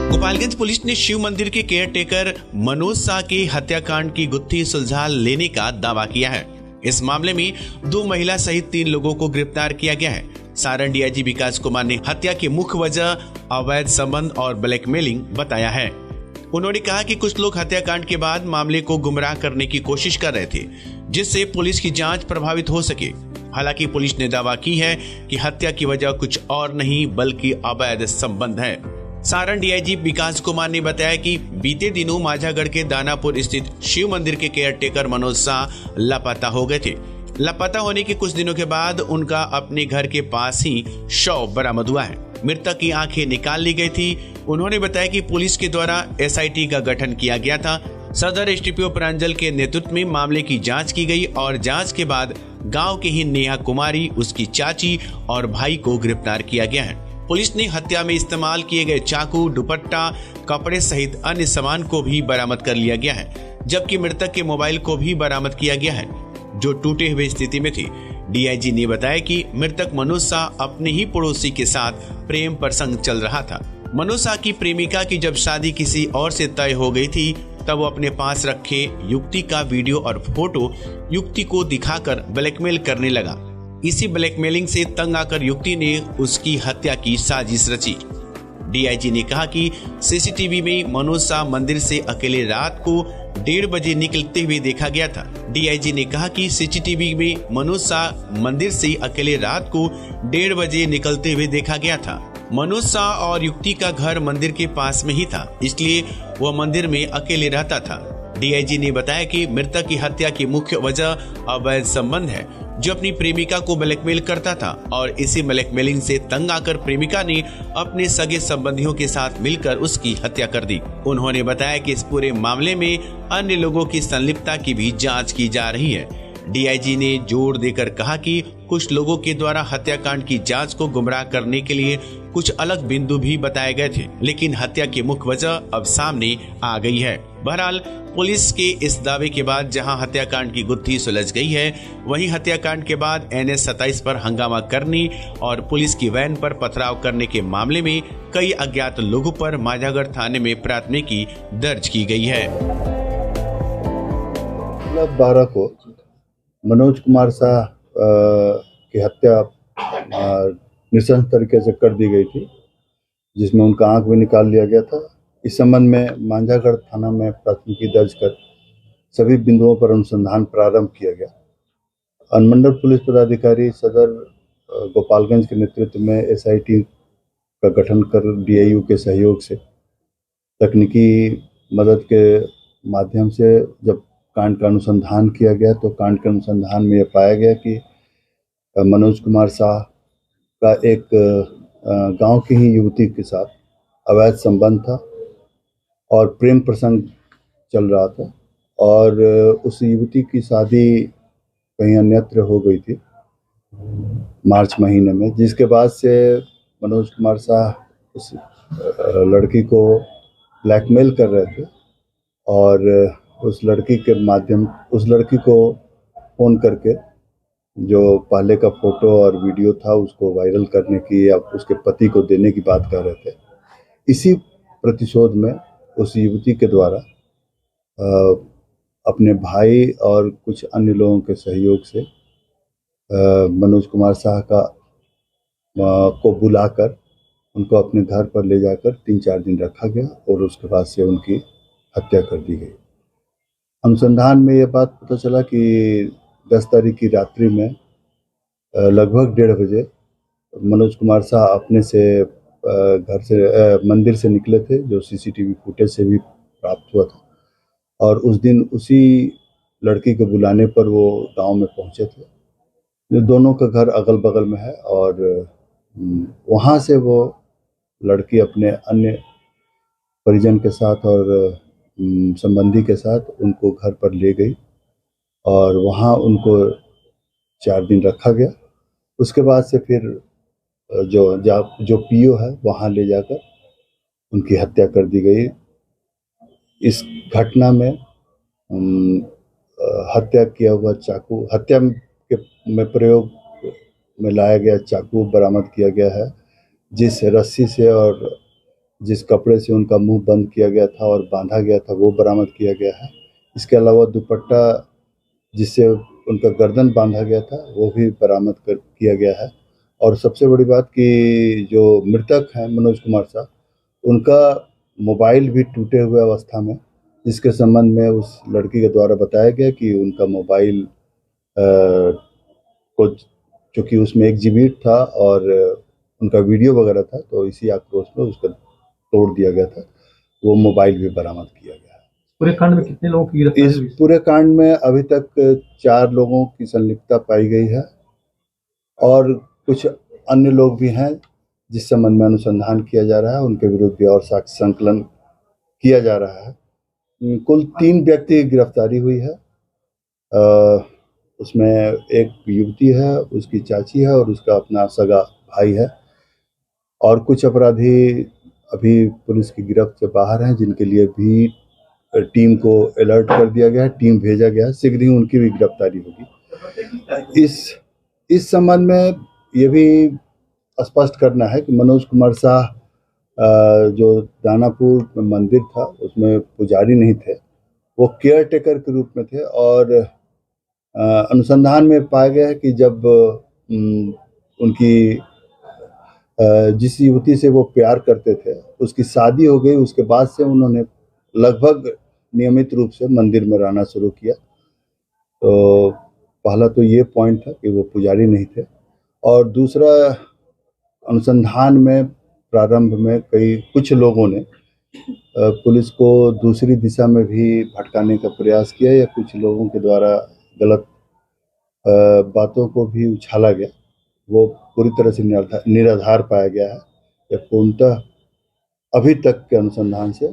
Gopalganj police ने शिव मंदिर के केयरटेकर मनोज शाह के हत्याकांड की गुत्थी सुलझा लेने का दावा किया है। इस मामले में 2 महिला सहित 3 लोगों को गिरफ्तार किया गया है। सारण डीआईजी विकास कुमार ने हत्या की मुख्य वजह अवैध संबंध और ब्लैकमेलिंग बताया है। उन्होंने कहा कि कुछ लोग हत्याकांड के बाद मामले को गुमराह करने की कोशिश कर रहे थे, जिससे पुलिस की जांच प्रभावित हो सके। हालांकि पुलिस ने दावा की है कि हत्या की वजह कुछ और नहीं बल्कि अवैध संबंध है। सारण डीआईजी विकास कुमार ने बताया कि बीते दिनों माझागढ़ के दानापुर स्थित शिव मंदिर के केयरटेकर मनोज शाह लापता हो गए थे। लापता होने के कुछ दिनों के बाद उनका अपने घर के पास ही शव बरामद हुआ है। मृतक की आंखें निकाल ली गई थी। उन्होंने बताया कि पुलिस के द्वारा एसआईटी का गठन किया गया था। सदर एसडीपीओ प्रांजल के नेतृत्व में मामले की जांच की गई और जांच के बाद गांव के ही नेहा कुमारी, उसकी चाची और भाई को गिरफ्तार किया गया है। पुलिस ने हत्या में इस्तेमाल किए गए चाकू, दुपट्टा, कपड़े सहित अन्य सामान को भी बरामद कर लिया गया है, जबकि मृतक के मोबाइल को भी बरामद किया गया है, जो टूटे हुए स्थिति में थी। डीआईजी ने बताया कि मृतक मनोज शाह अपने ही पड़ोसी के साथ प्रेम प्रसंग चल रहा था। मनोज शाह की प्रेमिका की जब शादी किसी और से तय हो गई थी, तब वो अपने पास रखे युवती का वीडियो और फोटो युवती को दिखाकर ब्लैकमेल करने लगा। इसी ब्लैकमेलिंग से तंग आकर युवती ने उसकी हत्या की साजिश रची। डीआईजी ने कहा कि सीसीटीवी में मनोज शाह मंदिर से अकेले रात को 1:30 बजे निकलते हुए देखा गया था। डीआईजी ने कहा कि सीसीटीवी में मनोज शाह मंदिर से अकेले रात को 1:30 बजे निकलते हुए देखा गया था। मनोज शाह और युवती का घर मंदिर के पास में ही था, इसलिए वह मंदिर में अकेले रहता था। डीआईजी ने बताया कि मृतक की हत्या की मुख्य वजह अवैध संबंध है, जो अपनी प्रेमिका को ब्लैकमेल करता था और इसी ब्लैकमेलिंग से तंग आकर प्रेमिका ने अपने सगे संबंधियों के साथ मिलकर उसकी हत्या कर दी। उन्होंने बताया कि इस पूरे मामले में अन्य लोगों की संलिप्तता की भी जांच की जा रही है। डीआईजी ने जोर देकर कहा कि कुछ लोगों के द्वारा हत्याकांड की जांच को गुमराह करने के लिए कुछ अलग बिंदु भी बताए गए थे, लेकिन हत्या की मुख्य वजह अब सामने आ गई है। बहरहाल पुलिस के इस दावे के बाद जहां हत्याकांड की गुत्थी सुलझ गई है, वहीं हत्याकांड के बाद NH 27 पर हंगामा करने और पुलिस की वैन पर पथराव करने के मामले में कई अज्ञात लोगों पर माझागढ़ थाने में प्राथमिकी दर्ज की गई है। 12 को मनोज कुमार शाह की हत्या नृशंस तरीके से कर दी गई थी, जिसमें उनका आंख भी निकाल लिया गया था। इस संबंध में माझागढ़ थाना में प्राथमिकी दर्ज कर सभी बिंदुओं पर अनुसंधान प्रारंभ किया गया। अनुमंडल पुलिस पदाधिकारी सदर गोपालगंज के नेतृत्व में एसआईटी का गठन कर डीआईयू के सहयोग से तकनीकी मदद के माध्यम से जब कांड का अनुसंधान किया गया, तो कांड के अनुसंधान में यह पाया गया कि मनोज कुमार शाह का एक गांव की ही युवती के साथ अवैध संबंध था और प्रेम प्रसंग चल रहा था और उस युवती की शादी कहीं अन्यत्र हो गई थी मार्च महीने में, जिसके बाद से मनोज कुमार शाह उस लड़की को ब्लैकमेल कर रहे थे और उस लड़की को फ़ोन करके जो पहले का फोटो और वीडियो था उसको वायरल करने की या उसके पति को देने की बात कर रहे थे। इसी प्रतिशोध में उस युवती के द्वारा अपने भाई और कुछ अन्य लोगों के सहयोग से मनोज कुमार शाह को बुलाकर उनको अपने घर पर ले जाकर 3-4 दिन रखा गया और उसके बाद से उनकी हत्या कर दी गई। अनुसंधान में यह बात पता चला कि 10 तारीख की रात्रि में लगभग 1:30 बजे मनोज कुमार शाह अपने से घर से मंदिर से निकले थे, जो सीसीटीवी फुटेज से भी प्राप्त हुआ था, और उस दिन उसी लड़की के बुलाने पर वो गांव में पहुंचे थे। जो दोनों का घर अगल बगल में है और वहां से वो लड़की अपने अन्य परिजन के साथ और संबंधी के साथ उनको घर पर ले गई और वहाँ उनको 4 दिन रखा गया। उसके बाद से फिर जो पीओ है वहाँ ले जाकर उनकी हत्या कर दी गई। इस घटना में हत्या किया हुआ चाकू, हत्या में प्रयोग में लाया गया चाकू बरामद किया गया है, जिस रस्सी से और जिस कपड़े से उनका मुंह बंद किया गया था और बांधा गया था वो बरामद किया गया है। इसके अलावा दुपट्टा जिससे उनका गर्दन बांधा गया था वो भी बरामद किया गया है। और सबसे बड़ी बात कि जो मृतक हैं मनोज कुमार शाह, उनका मोबाइल भी टूटे हुए अवस्था में, जिसके संबंध में उस लड़की के द्वारा बताया गया कि उनका मोबाइल को, चूँकि उसमें 1 GB था और उनका वीडियो वगैरह था, तो इसी आक्रोश में उसका तोड़ दिया गया था। वो मोबाइल भी बरामद किया गया है। पूरे कांड में कितने लोगों की गिरफ्तारी हुई? इस पूरे कांड में अभी तक 4 लोगों की संलिप्तता पाई गई है और कुछ अन्य लोग भी हैं जिस संबंध में अनुसंधान किया जा रहा है, उनके विरुद्ध भी और साक्ष्य संकलन किया जा रहा है। कुल 3 व्यक्ति की गिरफ्तारी हुई है। उसमें एक युवती है, उसकी चाची है और उसका अपना सगा भाई है, और कुछ अपराधी अभी पुलिस की गिरफ्त से बाहर हैं, जिनके लिए भी टीम को अलर्ट कर दिया गया है, टीम भेजा गया है, शीघ्र ही उनकी भी गिरफ्तारी होगी। इस संबंध में ये भी स्पष्ट करना है कि मनोज कुमार शाह जो दानापुर में मंदिर था उसमें पुजारी नहीं थे, वो केयर टेकर के रूप में थे। और अनुसंधान में पाया गया है कि जब उनकी जिस युवती से वो प्यार करते थे उसकी शादी हो गई, उसके बाद से उन्होंने लगभग नियमित रूप से मंदिर में रहना शुरू किया। तो पहला तो ये पॉइंट था कि वो पुजारी नहीं थे, और दूसरा अनुसंधान में प्रारंभ में कुछ लोगों ने पुलिस को दूसरी दिशा में भी भटकाने का प्रयास किया, या कुछ लोगों के द्वारा गलत बातों को भी उछाला गया। वो पूरी तरह से निराधार पाया गया है। या पूर्णतः अभी तक के अनुसंधान से